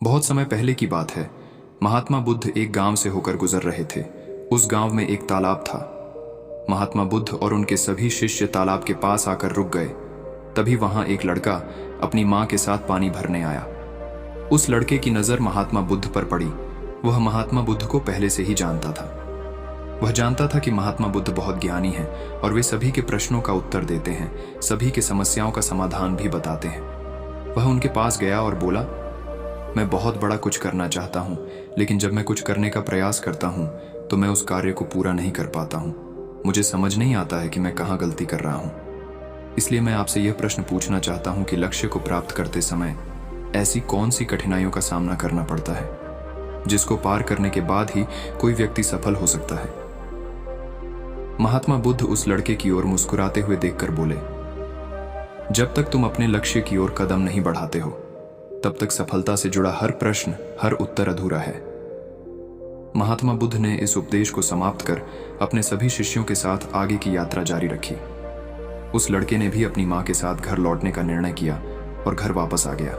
बहुत समय पहले की बात है। महात्मा बुद्ध एक गांव से होकर गुजर रहे थे। उस गांव में एक तालाब था। महात्मा बुद्ध और उनके सभी शिष्य तालाब के पास आकर रुक गए। तभी वहां एक लड़का अपनी मां के साथ पानी भरने आया। उस लड़के की नजर महात्मा बुद्ध पर पड़ी। वह महात्मा बुद्ध को पहले से ही जानता था। वह जानता था कि महात्मा बुद्ध बहुत ज्ञानी हैं और वे सभी के प्रश्नों का उत्तर देते हैं, सभी के समस्याओं का समाधान भी बताते हैं। वह उनके पास गया और बोला, मैं बहुत बड़ा कुछ करना चाहता हूँ, लेकिन जब मैं कुछ करने का प्रयास करता हूँ तो मैं उस कार्य को पूरा नहीं कर पाता हूँ। मुझे समझ नहीं आता है कि मैं कहाँ गलती कर रहा हूँ। इसलिए मैं आपसे यह प्रश्न पूछना चाहता हूँ कि लक्ष्य को प्राप्त करते समय ऐसी कौन सी कठिनाइयों का सामना करना पड़ता है जिसको पार करने के बाद ही कोई व्यक्ति सफल हो सकता है। महात्मा बुद्ध उस लड़के की ओर मुस्कुराते हुए देखकर बोले, जब तक तुम अपने लक्ष्य की ओर कदम नहीं बढ़ाते हो तब तक सफलता से जुड़ा हर प्रश्न, हर उत्तर अधूरा है। महात्मा बुद्ध ने इस उपदेश को समाप्त कर अपने सभी शिष्यों के साथ आगे की यात्रा जारी रखी। उस लड़के ने भी अपनी मां के साथ घर लौटने का निर्णय किया और घर वापस आ गया।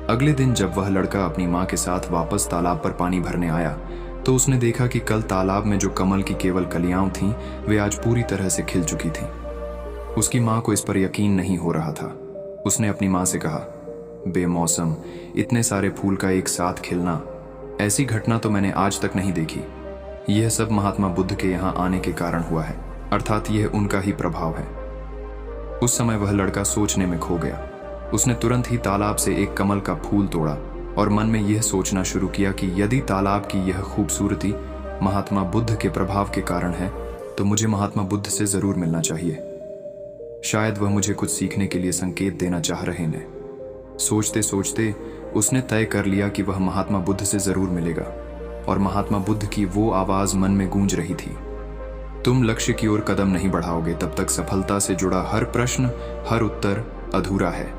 अगले दिन जब वह लड़का अपनी मां के साथ वापस तालाब पर पानी भरने आया तो उसने देखा कि कल तालाब में जो कमल की केवल कलियां थीं, वे आज पूरी तरह से खिल चुकी थीं। उसकी मां को इस पर यकीन नहीं हो रहा था। उसने अपनी मां से कहा, बेमौसम इतने सारे फूल का एक साथ खिलना, ऐसी घटना तो मैंने आज तक नहीं देखी। यह सब महात्मा बुद्ध के यहाँ आने के कारण हुआ है, अर्थात यह उनका ही प्रभाव है। उस समय वह लड़का सोचने में खो गया। उसने तुरंत ही तालाब से एक कमल का फूल तोड़ा और मन में यह सोचना शुरू किया कि यदि तालाब की यह खूबसूरती महात्मा बुद्ध के प्रभाव के कारण है तो मुझे महात्मा बुद्ध से जरूर मिलना चाहिए। शायद वह मुझे कुछ सीखने के लिए संकेत देना चाह रहे हैं। सोचते सोचते उसने तय कर लिया कि वह महात्मा बुद्ध से जरूर मिलेगा और महात्मा बुद्ध की वो आवाज मन में गूंज रही थी, तुम लक्ष्य की ओर कदम नहीं बढ़ाओगे तब तक सफलता से जुड़ा हर प्रश्न, हर उत्तर अधूरा है।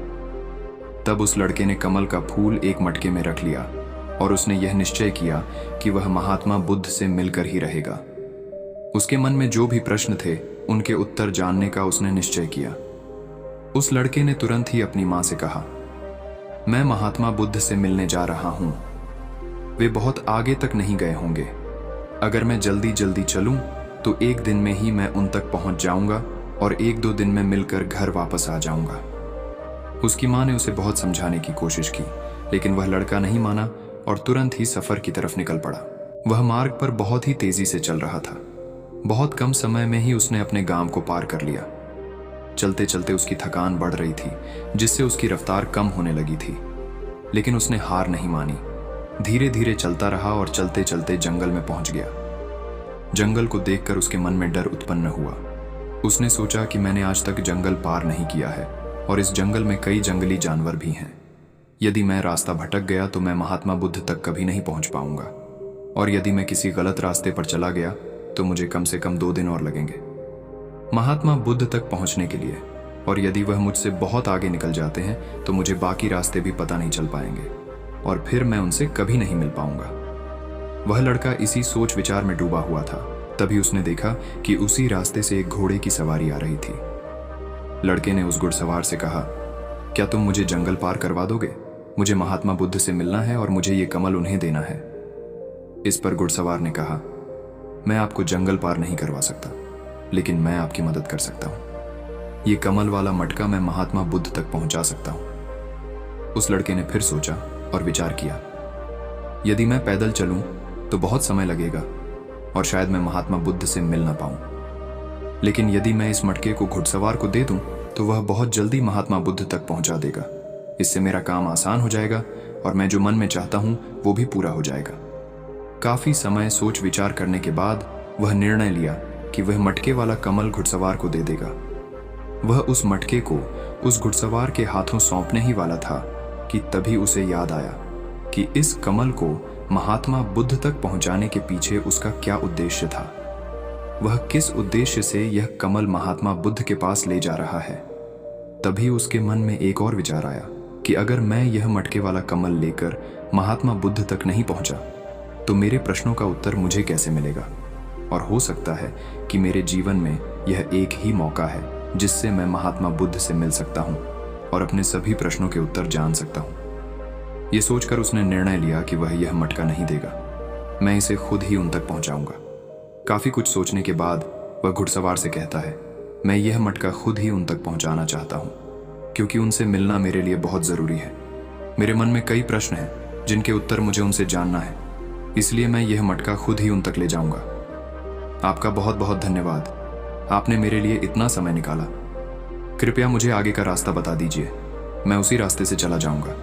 तब उस लड़के ने कमल का फूल एक मटके में रख लिया और उसने यह निश्चय किया कि वह महात्मा बुद्ध से मिलकर ही रहेगा। उसके मन में जो भी प्रश्न थे उनके उत्तर जानने का उसने निश्चय किया। उस लड़के ने तुरंत ही अपनी मां से कहा, मैं महात्मा बुद्ध से मिलने जा रहा हूं। वे बहुत आगे तक नहीं गए होंगे। अगर मैं जल्दी जल्दी चलूं तो एक दिन में ही मैं उन तक पहुंच जाऊंगा और एक दो दिन में मिलकर घर वापस आ जाऊंगा। उसकी मां ने उसे बहुत समझाने की कोशिश की, लेकिन वह लड़का नहीं माना और तुरंत ही सफर की तरफ निकल पड़ा। वह मार्ग पर बहुत ही तेजी से चल रहा था। बहुत कम समय में ही उसने अपने गांव को पार कर लिया। चलते चलते उसकी थकान बढ़ रही थी, जिससे उसकी रफ्तार कम होने लगी थी, लेकिन उसने हार नहीं मानी। धीरे धीरे चलता रहा और चलते चलते जंगल में पहुंच गया। जंगल को देखकर उसके मन में डर उत्पन्न हुआ। उसने सोचा कि मैंने आज तक जंगल पार नहीं किया है और इस जंगल में कई जंगली जानवर भी हैं। यदि मैं रास्ता भटक गया तो मैं महात्मा बुद्ध तक कभी नहीं पहुंच पाऊंगा, और यदि मैं किसी गलत रास्ते पर चला गया तो मुझे कम से कम 2 दिन और लगेंगे महात्मा बुद्ध तक पहुंचने के लिए, और यदि वह मुझसे बहुत आगे निकल जाते हैं तो मुझे बाकी रास्ते भी पता नहीं चल पाएंगे और फिर मैं उनसे कभी नहीं मिल पाऊंगा। वह लड़का इसी सोच विचार में डूबा हुआ था। तभी उसने देखा कि उसी रास्ते से एक घोड़े की सवारी आ रही थी। लड़के ने उस घुड़सवार से कहा, क्या तुम मुझे जंगल पार करवा दोगे? मुझे महात्मा बुद्ध से मिलना है और मुझे ये कमल उन्हें देना है। इस पर घुड़सवार ने कहा, मैं आपको जंगल पार नहीं करवा सकता, लेकिन मैं आपकी मदद कर सकता हूं। ये कमल वाला मटका मैं महात्मा बुद्ध तक पहुंचा सकता हूं। उस लड़के ने फिर सोचा और विचार किया, यदि मैं पैदल चलूं तो बहुत समय लगेगा और शायद मैं महात्मा बुद्ध से मिल ना पाऊं, लेकिन यदि मैं इस मटके को घुड़सवार को दे दूं तो वह बहुत जल्दी महात्मा बुद्ध तक पहुंचा देगा। इससे मेरा काम आसान हो जाएगा और मैं जो मन में चाहता हूं वो भी पूरा हो जाएगा। काफी समय सोच विचार करने के बाद वह निर्णय लिया कि वह मटके वाला कमल घुड़सवार को दे देगा। वह उस मटके को उस घुड़सवार के हाथों सौंपने ही वाला था कि तभी उसे याद आया कि इस कमल को महात्मा बुद्ध तक पहुंचाने के पीछे उसका क्या उद्देश्य था। वह किस उद्देश्य से यह कमल महात्मा बुद्ध के पास ले जा रहा है। तभी उसके मन में एक और विचार आया कि अगर मैं यह मटके वाला कमल लेकर महात्मा बुद्ध तक नहीं पहुंचा तो मेरे प्रश्नों का उत्तर मुझे कैसे मिलेगा, और हो सकता है कि मेरे जीवन में यह एक ही मौका है जिससे मैं महात्मा बुद्ध से मिल सकता हूं और अपने सभी प्रश्नों के उत्तर जान सकता हूं। ये सोचकर उसने निर्णय लिया कि वह यह मटका नहीं देगा, मैं इसे खुद ही उन तक पहुंचाऊंगा। काफी कुछ सोचने के बाद वह घुड़सवार से कहता है, मैं यह मटका खुद ही उन तक पहुंचाना चाहता हूं, क्योंकि उनसे मिलना मेरे लिए बहुत जरूरी है। मेरे मन में कई प्रश्न हैं जिनके उत्तर मुझे उनसे जानना है, इसलिए मैं यह मटका खुद ही उन तक ले जाऊंगा। आपका बहुत बहुत धन्यवाद, आपने मेरे लिए इतना समय निकाला। कृपया मुझे आगे का रास्ता बता दीजिए, मैं उसी रास्ते से चला जाऊंगा।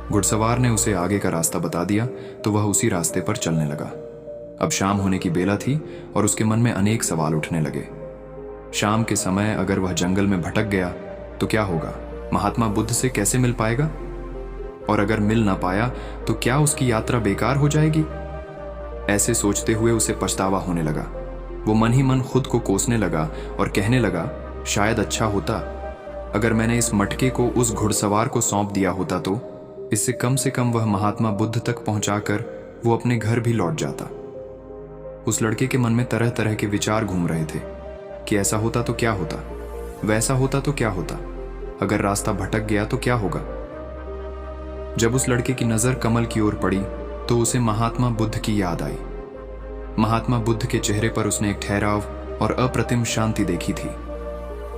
घुड़सवार ने उसे आगे का रास्ता बता दिया तो वह उसी रास्ते पर चलने लगा। अब शाम होने की बेला थी और उसके मन में अनेक सवाल उठने लगे। शाम के समय अगर वह जंगल में भटक गया तो क्या होगा? महात्मा बुद्ध से कैसे मिल पाएगा? और अगर मिल ना पाया तो क्या उसकी यात्रा बेकार हो जाएगी? ऐसे सोचते हुए उसे पछतावा होने लगा। वो मन ही मन खुद को कोसने लगा और कहने लगा, शायद अच्छा होता अगर मैंने इस मटके को उस घुड़सवार को सौंप दिया होता, तो इससे कम से कम वह महात्मा बुद्ध तक पहुंचाकर वो अपने घर भी लौट जाता। उस लड़के के मन में तरह तरह के विचार घूम रहे थे कि ऐसा होता तो क्या होता, वैसा होता तो क्या होता, अगर रास्ता भटक गया तो क्या होगा। जब उस लड़के की नजर कमल की ओर पड़ी तो उसे महात्मा बुद्ध की याद आई। महात्मा बुद्ध के चेहरे पर उसने एक ठहराव और अप्रतिम शांति देखी थी।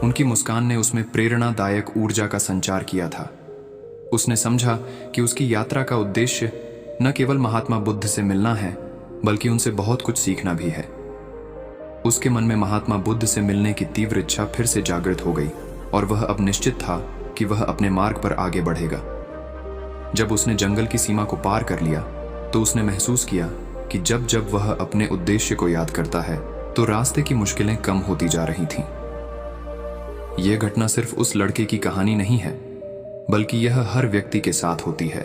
उनकी मुस्कान ने उसमें प्रेरणादायक ऊर्जा का संचार किया था। उसने समझा कि उसकी यात्रा का उद्देश्य न केवल महात्मा बुद्ध से मिलना है, बल्कि उनसे बहुत कुछ सीखना भी है। उसके मन में महात्मा बुद्ध से मिलने की तीव्र इच्छा फिर से जागृत हो गई और वह अब निश्चित था कि वह अपने मार्ग पर आगे बढ़ेगा। जब उसने जंगल की सीमा को पार कर लिया तो उसने महसूस किया कि जब जब वह अपने उद्देश्य को याद करता है तो रास्ते की मुश्किलें कम होती जा रही थीं। यह घटना सिर्फ उस लड़के की कहानी नहीं है, बल्कि यह हर व्यक्ति के साथ होती है।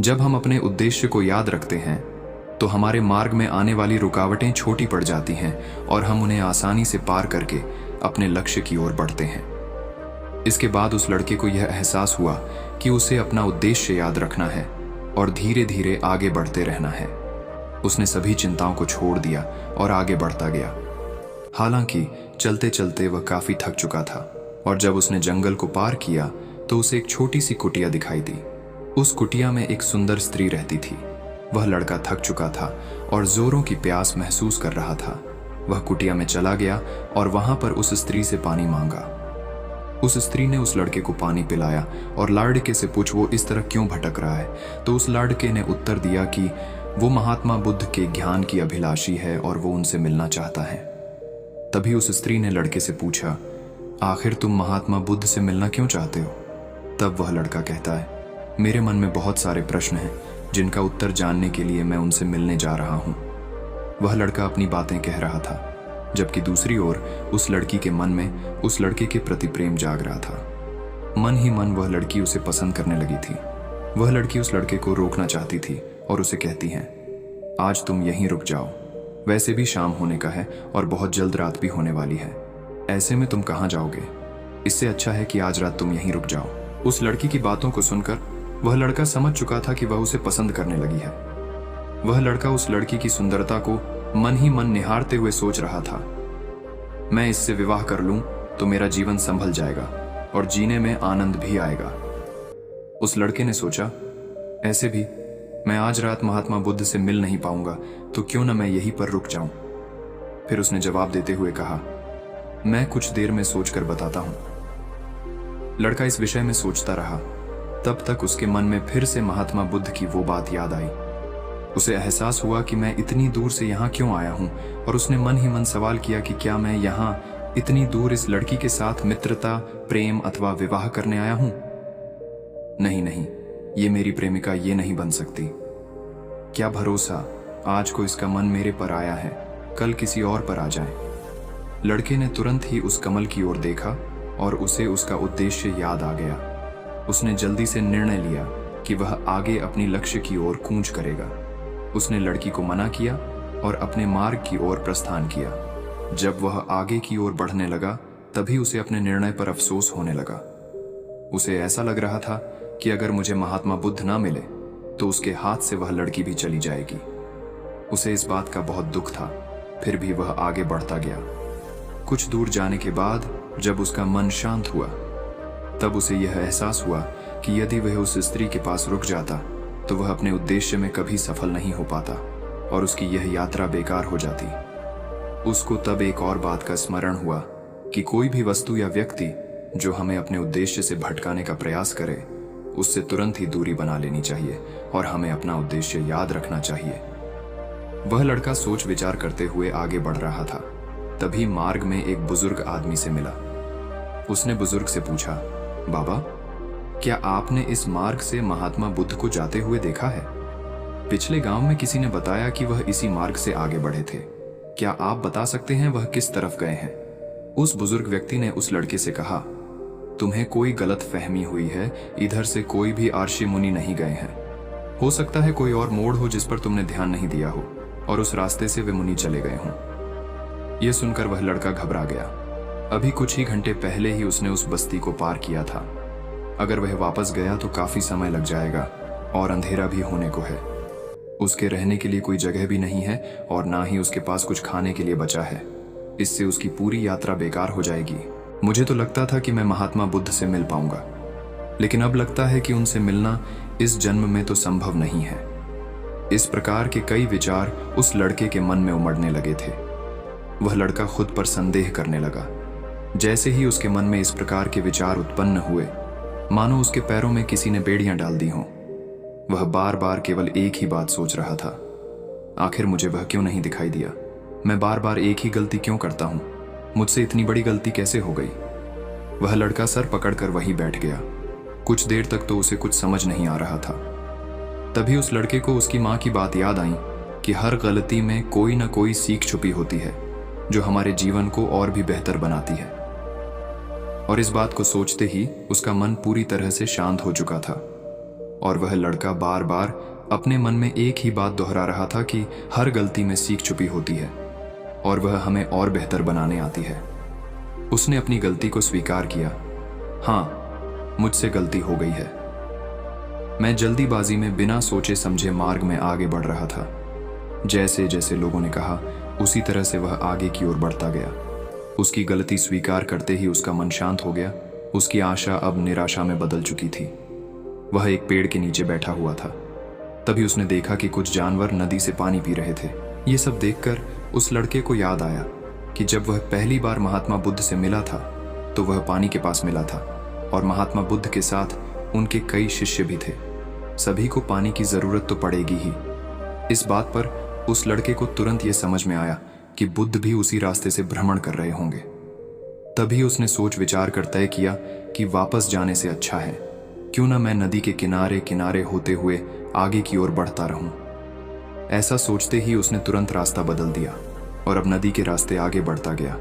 जब हम अपने उद्देश्य को याद रखते हैं तो हमारे मार्ग में आने वाली रुकावटें छोटी पड़ जाती हैं और हम उन्हें आसानी से पार करके अपने लक्ष्य की ओर बढ़ते हैं। इसके बाद उस लड़के को यह एहसास हुआ कि उसे अपना उद्देश्य याद रखना है और धीरे धीरे आगे बढ़ते रहना है। उसने सभी चिंताओं को छोड़ दिया और आगे बढ़ता गया। हालांकि चलते चलते वह काफी थक चुका था और जब उसने जंगल को पार किया तो उसे एक छोटी सी कुटिया दिखाई दी। उस कुटिया में एक सुंदर स्त्री रहती थी। वह लड़का थक चुका था और जोरों की प्यास महसूस कर रहा था। वह कुटिया में चला गया और वहां पर उस स्त्री से पानी मांगा। उस स्त्री ने उस लड़के को पानी पिलाया और लाड़के से पूछ वो इस तरह क्यों भटक रहा है, तो उस लड़के ने उत्तर दिया कि वो महात्मा बुद्ध के ज्ञान की अभिलाषी है और वो उनसे मिलना चाहता है। तभी उस स्त्री ने लड़के से पूछा, आखिर तुम महात्मा बुद्ध से मिलना क्यों चाहते हो? तब वह लड़का कहता है, मेरे मन में बहुत सारे प्रश्न हैं जिनका उत्तर जानने के लिए मैं उनसे मिलने जा रहा हूं। वह लड़का अपनी बातें कह रहा था, जबकि दूसरी ओर उस लड़की के मन में उस लड़के के प्रति प्रेम जाग रहा था। मन ही मन वह लड़की उसे पसंद करने लगी थी। वह लड़की उस लड़के को रोकना चाहती थी और उसे कहती है, आज तुम यहीं रुक जाओ, वैसे भी शाम होने का है और बहुत जल्द रात भी होने वाली है। ऐसे में तुम कहाँ जाओगे? इससे अच्छा है कि आज रात तुम यहीं रुक जाओ। उस लड़की की बातों को सुनकर वह लड़का समझ चुका था कि वह उसे पसंद करने लगी है। वह लड़का उस लड़की की सुंदरता को मन ही मन निहारते हुए सोच रहा था, मैं इससे विवाह कर लूं तो मेरा जीवन संभल जाएगा और जीने में आनंद भी आएगा। उस लड़के ने सोचा, ऐसे भी मैं आज रात महात्मा बुद्ध से मिल नहीं पाऊंगा, तो क्यों न मैं यहीं पर रुक जाऊं। फिर उसने जवाब देते हुए कहा, मैं कुछ देर में सोचकर बताता हूं। लड़का इस विषय में सोचता रहा। तब तक उसके मन में फिर से महात्मा बुद्ध की वो बात याद आई। उसे एहसास हुआ कि मैं इतनी दूर से यहाँ क्यों आया हूँ, और उसने मन ही मन सवाल किया कि क्या मैं यहाँ इतनी दूर इस लड़की के साथ मित्रता, प्रेम अथवा विवाह करने आया हूँ? नहीं नहीं, ये मेरी प्रेमिका ये नहीं बन सकती। क्या भरोसा आज को इसका मन मेरे पर आया है, कल किसी और पर आ जाए। लड़के ने तुरंत ही उस कमल की ओर देखा और उसे उसका उद्देश्य याद आ गया। उसने जल्दी से निर्णय लिया कि वह आगे अपनी लक्ष्य की ओर कूच करेगा। उसने लड़की को मना किया और अपने मार्ग की ओर प्रस्थान किया। जब वह आगे की ओर बढ़ने लगा तभी उसे अपने निर्णय पर अफसोस होने लगा। उसे ऐसा लग रहा था कि अगर मुझे महात्मा बुद्ध ना मिले तो उसके हाथ से वह लड़की भी चली जाएगी। उसे इस बात का बहुत दुख था, फिर भी वह आगे बढ़ता गया। कुछ दूर जाने के बाद जब उसका मन शांत हुआ तब उसे यह एहसास हुआ कि यदि वह उस स्त्री के पास रुक जाता तो वह अपने उद्देश्य में कभी सफल नहीं हो पाता और उसकी यह यात्रा बेकार हो जाती। उसको तब एक और बात का स्मरण हुआ कि कोई भी वस्तु या व्यक्ति जो हमें अपने उद्देश्य से भटकाने का प्रयास करे, उससे तुरंत ही दूरी बना लेनी चाहिए और हमें अपना उद्देश्य याद रखना चाहिए। वह लड़का सोच विचार करते हुए आगे बढ़ रहा था। तभी मार्ग में एक बुजुर्ग आदमी से मिला। उसने बुजुर्ग से पूछा, बाबा, क्या आपने इस मार्ग से महात्मा बुद्ध को जाते हुए देखा है? पिछले गांव में किसी ने बताया कि वह इसी मार्ग से आगे बढ़े थे। क्या आप बता सकते हैं वह किस तरफ गए हैं? उस बुजुर्ग व्यक्ति ने उस लड़के से कहा, तुम्हें कोई गलत फहमी हुई है, इधर से कोई भी आर्षि मुनि नहीं गए हैं। हो सकता है कोई और मोड़ हो जिस पर तुमने ध्यान नहीं दिया हो और उस रास्ते से वे मुनि चले गए हों। यह सुनकर वह लड़का घबरा गया। अभी कुछ ही घंटे पहले ही उसने उस बस्ती को पार किया था। अगर वह वापस गया तो काफी समय लग जाएगा और अंधेरा भी होने को है। उसके रहने के लिए कोई जगह भी नहीं है और ना ही उसके पास कुछ खाने के लिए बचा है। इससे उसकी पूरी यात्रा बेकार हो जाएगी। मुझे तो लगता था कि मैं महात्मा बुद्ध से मिल पाऊंगा, लेकिन अब लगता है कि उनसे मिलना इस जन्म में तो संभव नहीं है। इस प्रकार के कई विचार उस लड़के के मन में उमड़ने लगे थे। वह लड़का खुद पर संदेह करने लगा। जैसे ही उसके मन में इस प्रकार के विचार उत्पन्न हुए, मानो उसके पैरों में किसी ने बेड़ियां डाल दी हों। वह बार बार केवल एक ही बात सोच रहा था, आखिर मुझे वह क्यों नहीं दिखाई दिया? मैं बार बार एक ही गलती क्यों करता हूं? मुझसे इतनी बड़ी गलती कैसे हो गई? वह लड़का सर पकड़कर वहीं बैठ गया। कुछ देर तक तो उसे कुछ समझ नहीं आ रहा था। तभी उस लड़के को उसकी माँ की बात याद आई कि हर गलती में कोई ना कोई सीख छुपी होती है जो हमारे जीवन को और भी बेहतर बनाती है। और इस बात को सोचते ही उसका मन पूरी तरह से शांत हो चुका था और वह लड़का बार बार अपने मन में एक ही बात दोहरा रहा था कि हर गलती में सीख छुपी होती है और वह हमें और बेहतर बनाने आती है। उसने अपनी गलती को स्वीकार किया। हाँ, मुझसे गलती हो गई है। मैं जल्दीबाजी में बिना सोचे समझे मार्ग में आगे बढ़ रहा था। जैसे जैसे लोगों ने कहा, उसी तरह से वह आगे की ओर बढ़ता गया। उसकी गलती स्वीकार करते ही उसका मन शांत हो गया। उसकी आशा अब निराशा में बदल चुकी थी। वह एक पेड़ के नीचे बैठा हुआ था। तभी उसने देखा कि कुछ जानवर नदी से पानी पी रहे थे। ये सब देखकर उस लड़के को याद आया कि जब वह पहली बार महात्मा बुद्ध से मिला था तो वह पानी के पास मिला था और महात्मा बुद्ध के साथ उनके कई शिष्य भी थे। सभी को पानी की जरूरत तो पड़ेगी ही। इस बात पर उस लड़के को तुरंत यह समझ में आया कि बुद्ध भी उसी रास्ते से भ्रमण कर रहे होंगे। तभी उसने सोच विचार कर तय किया कि वापस जाने से अच्छा है क्यों ना मैं नदी के किनारे किनारे होते हुए आगे की ओर बढ़ता रहूं। ऐसा सोचते ही उसने तुरंत रास्ता बदल दिया और अब नदी के रास्ते आगे बढ़ता गया।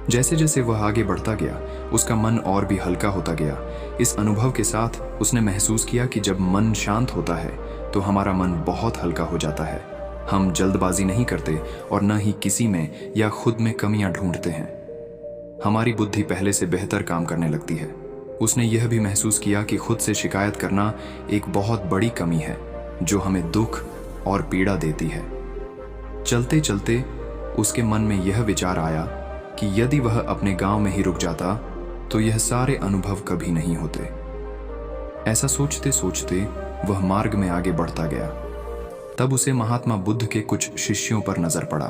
जैसे जैसे वह आगे बढ़ता गया, उसका मन और भी हल्का होता गया। इस अनुभव के साथ उसने महसूस किया कि जब मन शांत होता है तो हमारा मन बहुत हल्का हो जाता है। हम जल्दबाजी नहीं करते और न ही किसी में या खुद में कमियां ढूंढते हैं। हमारी बुद्धि पहले से बेहतर काम करने लगती है। उसने यह भी महसूस किया कि खुद से शिकायत करना एक बहुत बड़ी कमी है जो हमें दुख और पीड़ा देती है। चलते चलते उसके मन में यह विचार आया कि यदि वह अपने गांव में ही रुक जाता तो यह सारे अनुभव कभी नहीं होते। ऐसा सोचते सोचते वह मार्ग में आगे बढ़ता गया। तब उसे महात्मा बुद्ध के कुछ शिष्यों पर नजर पड़ा।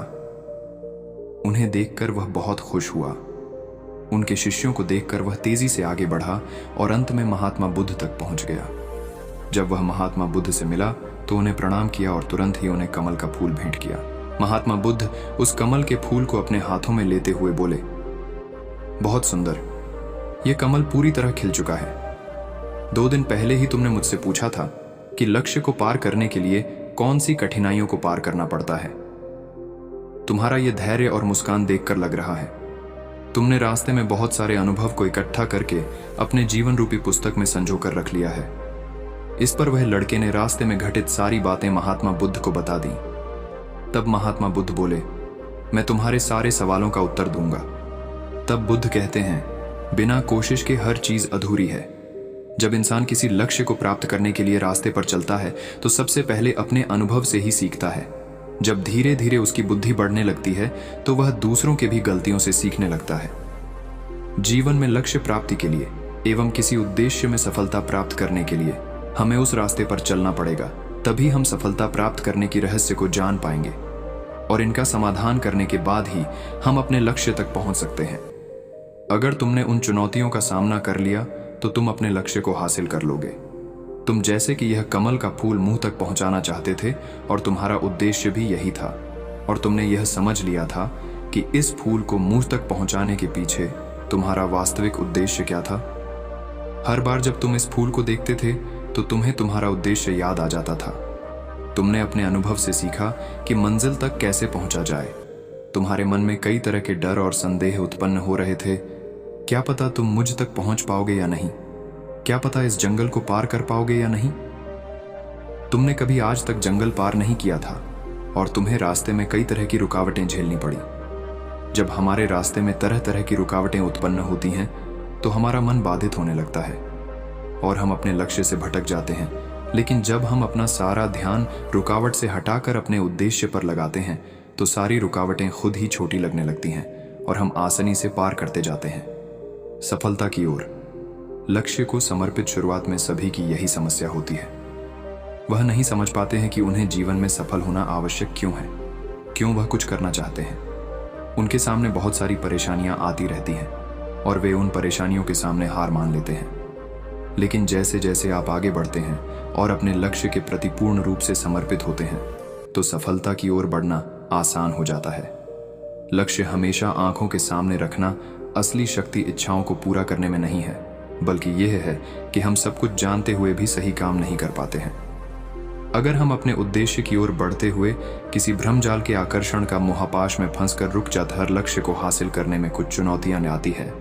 उन्हें देखकर वह बहुत खुश हुआ। उनके शिष्यों को देखकर वह तेजी से आगे बढ़ा और अंत में महात्मा बुद्ध तक पहुंच गया। जब वह महात्मा बुद्ध से मिला तो उन्हें प्रणाम किया और तुरंत ही उन्हें कमल का फूल भेंट किया। महात्मा बुद्ध उस कमल के फूल को अपने हाथों में लेते हुए बोले, बहुत सुंदर, यह कमल पूरी तरह खिल चुका है। 2 दिन पहले ही तुमने मुझसे पूछा था कि लक्ष्य को पार करने के लिए कौन सी कठिनाइयों को पार करना पड़ता है। तुम्हारा यह धैर्य और मुस्कान देखकर लग रहा है तुमने रास्ते में बहुत सारे अनुभव को इकट्ठा करके अपने जीवन रूपी पुस्तक में संजो कर रख लिया है। इस पर वह लड़के ने रास्ते में घटित सारी बातें महात्मा बुद्ध को बता दी। तब महात्मा बुद्ध बोले, मैं तुम्हारे सारे सवालों का उत्तर दूंगा। तब बुद्ध कहते हैं, बिना कोशिश के हर चीज अधूरी है। जब इंसान किसी लक्ष्य को प्राप्त करने के लिए रास्ते पर चलता है तो सबसे पहले अपने अनुभव से ही सीखता है। जब धीरे धीरे उसकी बुद्धि बढ़ने लगती है तो वह दूसरों के भी गलतियों से सीखने लगता है। जीवन में लक्ष्य प्राप्ति के लिए एवं किसी उद्देश्य में सफलता प्राप्त करने के लिए हमें उस रास्ते पर चलना पड़ेगा। तभी हम सफलता प्राप्त करने की रहस्य को जान पाएंगे और इनका समाधान करने के बाद ही हम अपने लक्ष्य तक पहुंच सकते हैं। अगर तुमने उन चुनौतियों का सामना कर लिया तो तुम अपने लक्ष्य को हासिल कर लोगे। तुम जैसे कि यह कमल का फूल मुंह तक पहुंचाना चाहते थे और तुम्हारा उद्देश्य भी यही था, और तुमने यह समझ लिया था कि इस फूल को मुंह तक पहुंचाने के पीछे तुम्हारा वास्तविक उद्देश्य क्या था। हर बार जब तुम इस फूल को देखते थे तो तुम्हें तुम्हारा उद्देश्य याद आ जाता था। तुमने अपने अनुभव से सीखा कि मंजिल तक कैसे पहुंचा जाए। तुम्हारे मन में कई तरह के डर और संदेह उत्पन्न हो रहे थे। क्या पता तुम मुझ तक पहुंच पाओगे या नहीं, क्या पता इस जंगल को पार कर पाओगे या नहीं। तुमने कभी आज तक जंगल पार नहीं किया था और तुम्हें रास्ते में कई तरह की रुकावटें झेलनी पड़ी। जब हमारे रास्ते में तरह तरह की रुकावटें उत्पन्न होती हैं तो हमारा मन बाधित होने लगता है और हम अपने लक्ष्य से भटक जाते हैं। लेकिन जब हम अपना सारा ध्यान रुकावट से हटाकर अपने उद्देश्य पर लगाते हैं तो सारी रुकावटें खुद ही छोटी लगने लगती हैं और हम आसानी से पार करते जाते हैं सफलता की ओर। लक्ष्य को समर्पित शुरुआत में सभी की यही समस्या होती है। वह नहीं समझ पाते हैं कि उन्हें जीवन में सफल होना आवश्यक क्यों है, क्यों वह कुछ करना चाहते हैं। उनके सामने बहुत सारी परेशानियां आती रहती हैं और वे उन परेशानियों के सामने हार मान लेते हैं। लेकिन जैसे जैसे आप आगे बढ़ते हैं और अपने लक्ष्य के प्रति पूर्ण रूप से समर्पित होते हैं तो सफलता की ओर बढ़ना आसान हो जाता है। लक्ष्य हमेशा आंखों के सामने रखना असली शक्ति इच्छाओं को पूरा करने में नहीं है, बल्कि यह है कि हम सब कुछ जानते हुए भी सही काम नहीं कर पाते हैं। अगर हम अपने उद्देश्य की ओर बढ़ते हुए किसी भ्रमजाल के आकर्षण का मोहापाश में फंसकर रुक जाते, हर लक्ष्य को हासिल करने में कुछ चुनौतियां आती है।